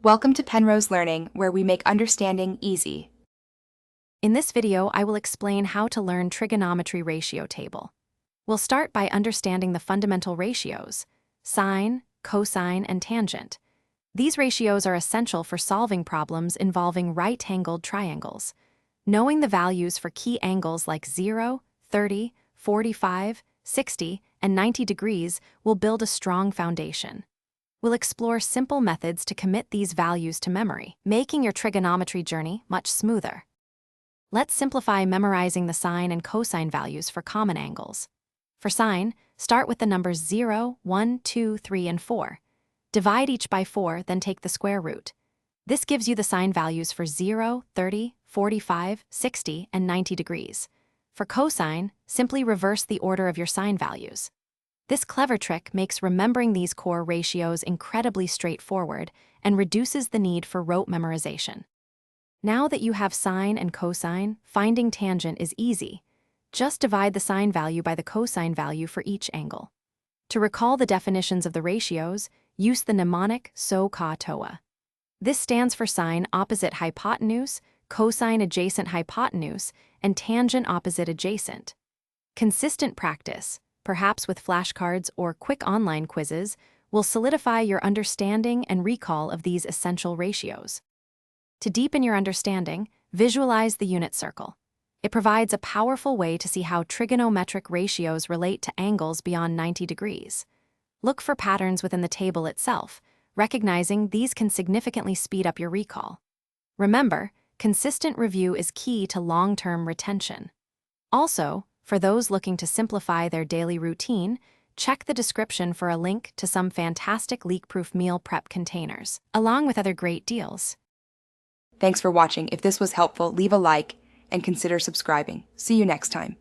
Welcome to Penrose Learning, where we make understanding easy. In this video, I will explain how to learn trigonometry ratio table. We'll start by understanding the fundamental ratios: sine, cosine, and tangent. These ratios are essential for solving problems involving right-angled triangles. Knowing the values for key angles like 0, 30, 45, 60, and 90 degrees will build a strong foundation. We'll explore simple methods to commit these values to memory, making your trigonometry journey much smoother. Let's simplify memorizing the sine and cosine values for common angles. For sine, start with the numbers 0, 1, 2, 3, and 4. Divide each by 4, then take the square root. This gives you the sine values for 0, 30, 45, 60, and 90 degrees. For cosine, simply reverse the order of your sine values. This clever trick makes remembering these core ratios incredibly straightforward and reduces the need for rote memorization. Now that you have sine and cosine, finding tangent is easy. Just divide the sine value by the cosine value for each angle. To recall the definitions of the ratios, use the mnemonic SO, CA, TOA. This stands for sine opposite hypotenuse, cosine adjacent hypotenuse, and tangent opposite adjacent. Consistent practice, perhaps with flashcards or quick online quizzes, will solidify your understanding and recall of these essential ratios. To deepen your understanding, visualize the unit circle. It provides a powerful way to see how trigonometric ratios relate to angles beyond 90 degrees. Look for patterns within the table itself, recognizing these can significantly speed up your recall. Remember, consistent review is key to long-term retention. Also, for those looking to simplify their daily routine, check the description for a link to some fantastic leak-proof meal prep containers, along with other great deals. Thanks for watching. If this was helpful, leave a like and consider subscribing. See you next time.